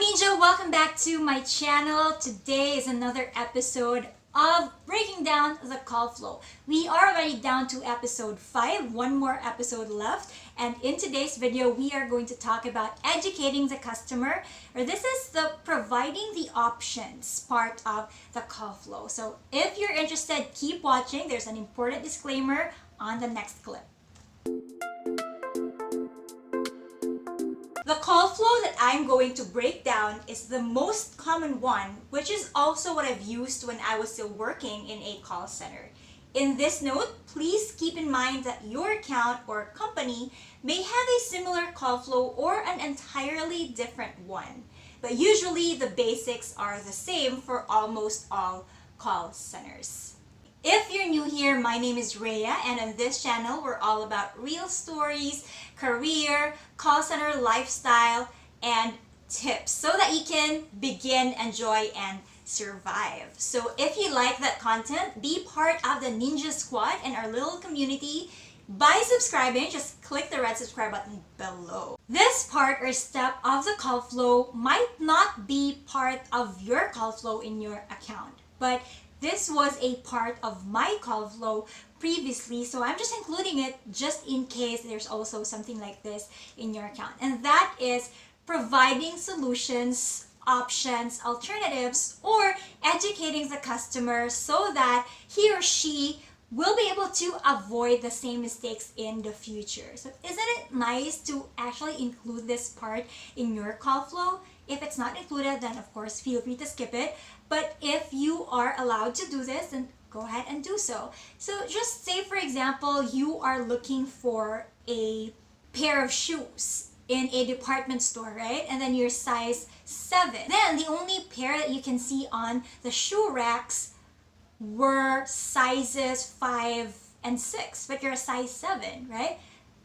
Ninja, welcome back to my channel. Today is another episode of breaking down the call flow. We are already down to episode 5, one more episode left, and in today's video we are going to talk about educating the customer, or this is the providing the options part of the call flow. So if you're interested, keep watching. There's an important disclaimer on the next clip. The call flow that I'm going to break down is the most common one, which is also what I've used when I was still working in a call center. In this note, please keep in mind that your account or company may have a similar call flow or an entirely different one. But usually the basics are the same for almost all call centers. If you're new here, my name is Rhea, and on this channel, we're all about real stories, career, call center lifestyle, and tips so that you can begin, enjoy, and survive. So if you like that content, be part of the Ninja Squad and our little community by subscribing. Just click the red subscribe button below. This part or step of the call flow might not be part of your call flow in your account, but this was a part of my call flow previously, so I'm just including it just in case there's also something like this in your account. And that is providing solutions, options, alternatives, or educating the customer so that he or she will be able to avoid the same mistakes in the future. So isn't it nice to actually include this part in your call flow? If it's not included, then of course feel free to skip it. But if you are allowed to do this, then go ahead and do so. So just say, for example, you are looking for a pair of shoes in a department store, right? And then you're size 7. Then the only pair that you can see on the shoe racks were sizes 5 and 6, but you're a size 7, right?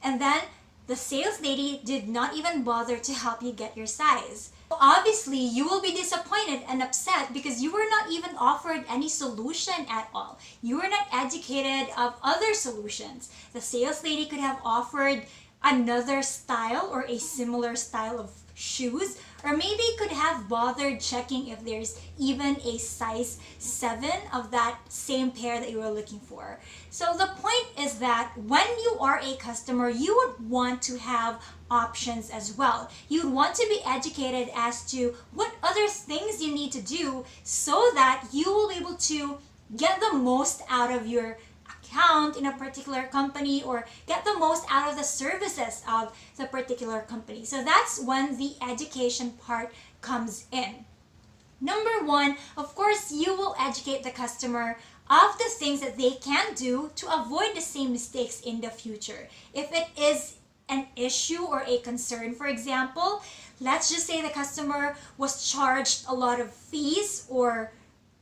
And then the sales lady did not even bother to help you get your size. Obviously, you will be disappointed and upset because you were not even offered any solution at all. You were not educated of other solutions. The sales lady could have offered another style or a similar style of shoes, or maybe could have bothered checking if there's even a size 7 of that same pair that you were looking for. So the point is that when you are a customer, you would want to have options as well. You'd want to be educated as to what other things you need to do so that you will be able to get the most out of your account in a particular company, or get the most out of the services of the particular company. So that's when the education part comes in. Number 1, of course, you will educate the customer of the things that they can do to avoid the same mistakes in the future. If it is an issue or a concern, for example, let's just say the customer was charged a lot of fees or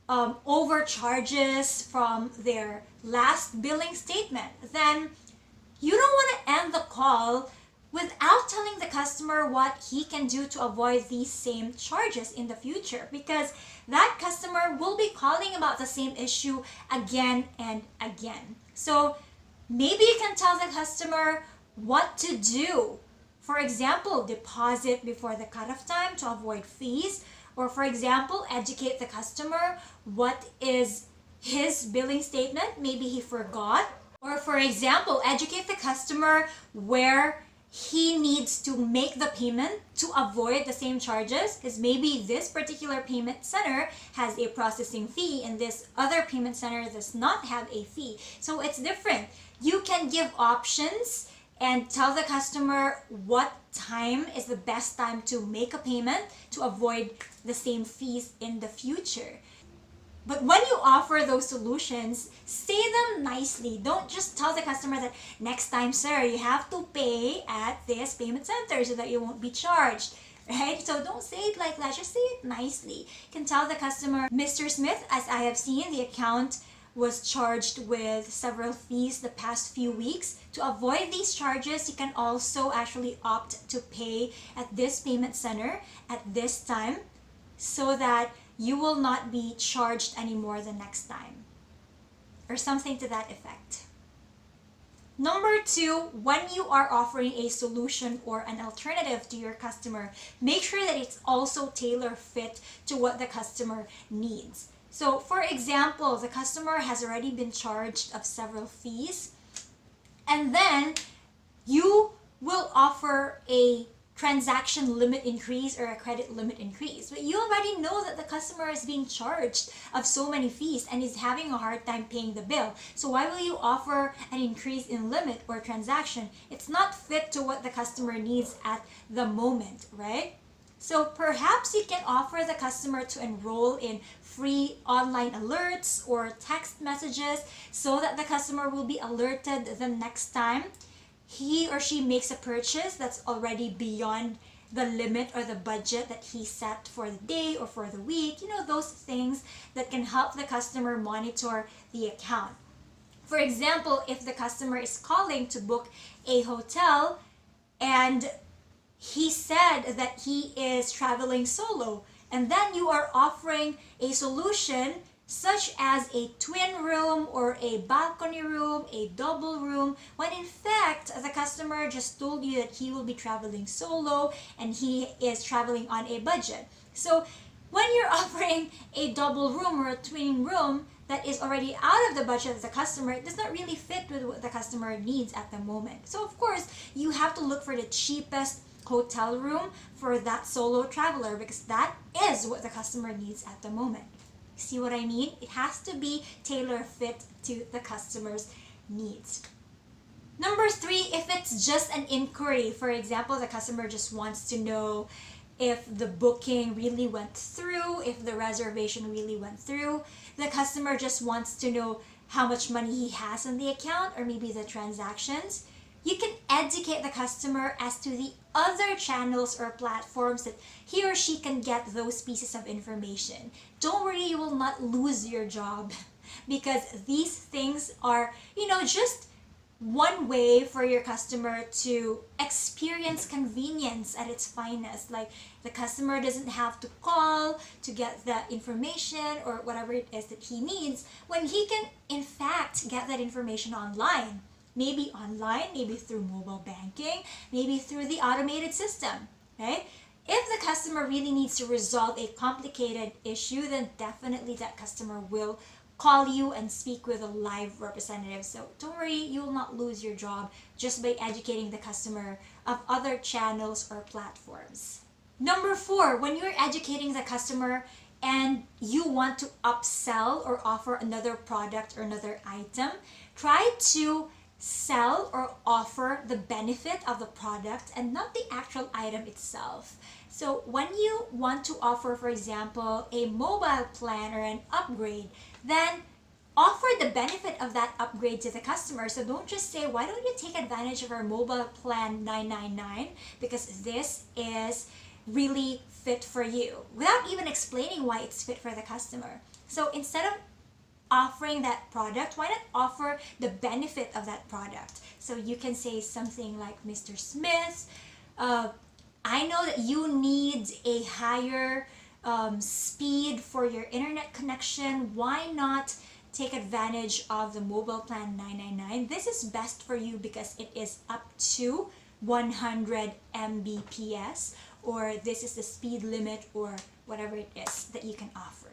overcharges from their last billing statement, then you don't want to end the call without telling the customer what he can do to avoid these same charges in the future, because that customer will be calling about the same issue again and again. So maybe you can tell the customer what to do. For example, deposit before the cutoff time to avoid fees. Or for example, educate the customer what is his billing statement. Maybe he forgot. Or for example, educate the customer where he needs to make the payment to avoid the same charges, because maybe this particular payment center has a processing fee and this other payment center does not have a fee. So it's different. You can give options and tell the customer what time is the best time to make a payment to avoid the same fees in the future. But when you offer those solutions, say them nicely. Don't just tell the customer that next time, sir, you have to pay at this payment center so that you won't be charged, right? So don't say it like that. Just say it nicely. You can tell the customer, Mr. Smith, as I have seen, the account was charged with several fees the past few weeks. To avoid these charges, you can also actually opt to pay at this payment center at this time so that you will not be charged anymore the next time, or something to that effect. Number two, when you are offering a solution or an alternative to your customer, make sure that it's also tailor fit to what the customer needs. So for example, the customer has already been charged of several fees, and then you will offer a transaction limit increase or a credit limit increase. But you already know that the customer is being charged of so many fees and is having a hard time paying the bill. So why will you offer an increase in limit or transaction? It's not fit to what the customer needs at the moment, right? So perhaps you can offer the customer to enroll in free online alerts or text messages so that the customer will be alerted the next time he or she makes a purchase that's already beyond the limit or the budget that he set for the day or for the week. You know, those things that can help the customer monitor the account. For example, if the customer is calling to book a hotel and he said that he is traveling solo, and then you are offering a solution such as a twin room or a balcony room, a double room, when in fact the customer just told you that he will be traveling solo and he is traveling on a budget. So when you're offering a double room or a twin room that is already out of the budget of the customer, it does not really fit with what the customer needs at the moment. So of course, you have to look for the cheapest hotel room for that solo traveler because that is what the customer needs at the moment. See what I mean? It has to be tailor fit to the customer's needs. Number three, if it's just an inquiry, for example, the customer just wants to know if the booking really went through, if the reservation really went through. The customer just wants to know how much money he has in the account or maybe the transactions. You can educate the customer as to the other channels or platforms that he or she can get those pieces of information. Don't worry, you will not lose your job because these things are, just one way for your customer to experience convenience at its finest. Like the customer doesn't have to call to get the information or whatever it is that he needs when he can in fact get that information online. Maybe online, maybe through mobile banking, maybe through the automated system, right? If the customer really needs to resolve a complicated issue, then definitely that customer will call you and speak with a live representative. So don't worry, you will not lose your job just by educating the customer of other channels or platforms. Number four, when you're educating the customer and you want to upsell or offer another product or another item, try to sell or offer the benefit of the product and not the actual item itself. So when you want to offer, for example, a mobile plan or an upgrade, then offer the benefit of that upgrade to the customer. So don't just say, why don't you take advantage of our mobile plan 999 because this is really fit for you, without even explaining why it's fit for the customer. So instead of offering that product, why not offer the benefit of that product? So you can say something like, Mr. Smith, I know that you need a higher speed for your internet connection. Why not take advantage of the mobile plan 999? This is best for you because it is up to 100 Mbps, or this is the speed limit, or whatever it is that you can offer.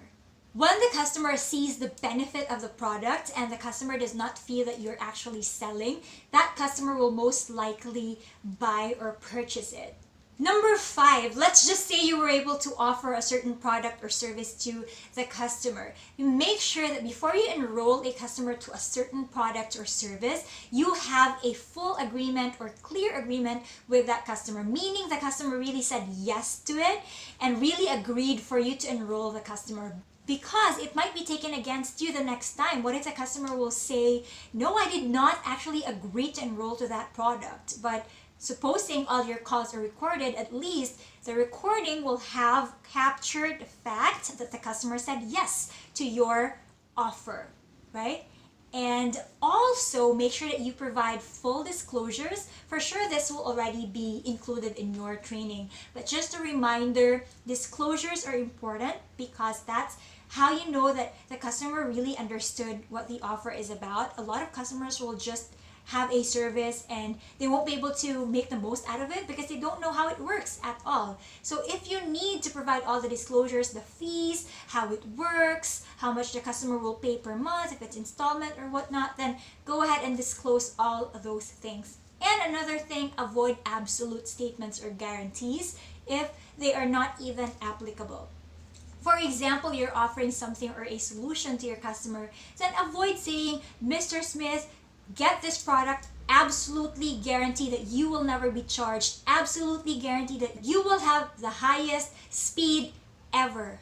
When the customer sees the benefit of the product and the customer does not feel that you're actually selling, that customer will most likely buy or purchase it. Number five, let's just say you were able to offer a certain product or service to the customer. You make sure that before you enroll a customer to a certain product or service, you have a full agreement or clear agreement with that customer, meaning the customer really said yes to it and really agreed for you to enroll the customer. Because it might be taken against you the next time. What if the customer will say, no, I did not actually agree to enroll to that product, but supposing all your calls are recorded, at least the recording will have captured the fact that the customer said yes to your offer, right? And also make sure that you provide full disclosures. For sure, this will already be included in your training. But just a reminder, disclosures are important because that's how you know that the customer really understood what the offer is about. A lot of customers will just have a service and they won't be able to make the most out of it because they don't know how it works at all. So if you need to provide all the disclosures, the fees, how it works, how much the customer will pay per month, if it's installment or whatnot, then go ahead and disclose all of those things. And another thing, avoid absolute statements or guarantees if they are not even applicable. For example, you're offering something or a solution to your customer, then avoid saying, Mr. Smith, get this product, absolutely guarantee that you will never be charged, absolutely guarantee that you will have the highest speed ever.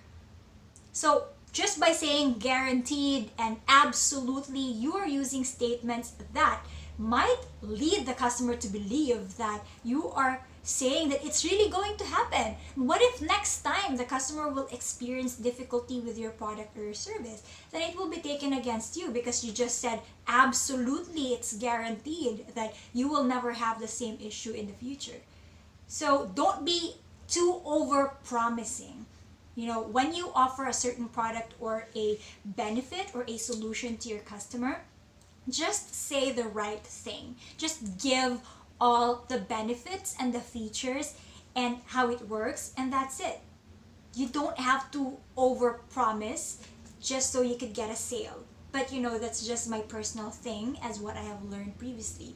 So just by saying guaranteed and absolutely, you are using statements that might lead the customer to believe that you are saying that it's really going to happen. What if next time the customer will experience difficulty with your product or your service? Then it will be taken against you because you just said absolutely it's guaranteed that you will never have the same issue in the future. So don't be too over promising. You know, when you offer a certain product or a benefit or a solution to your customer, just say the right thing. Just give all the benefits and the features and how it works, and that's it. You don't have to overpromise just so you could get a sale. But you know, that's just my personal thing as what I have learned previously.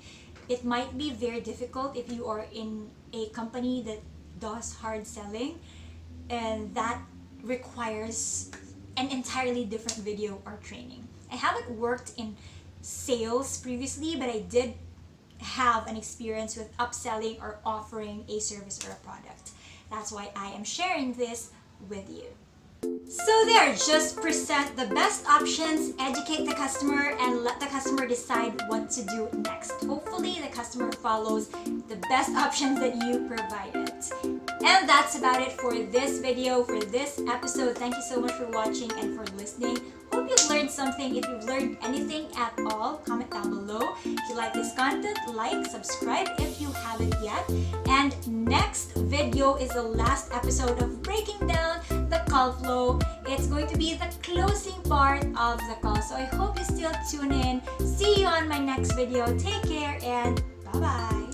It might be very difficult if you are in a company that does hard selling, and that requires an entirely different video or training. I haven't worked in sales previously, but I did have an experience with upselling or offering a service or a product. That's why I am sharing this with you. So there, just present the best options, educate the customer, and let the customer decide what to do next. Hopefully the customer follows the best options that you provided. And that's about it for this video, for this episode. Thank you so much for watching and for listening. Hope you've learned something. If you've learned anything at all, comment down below. If you like this content, like, subscribe if you haven't yet. And next video is the last episode of breaking down the call flow. It's going to be the closing part of the call. So I hope you still tune in. See you on my next video. Take care and bye-bye.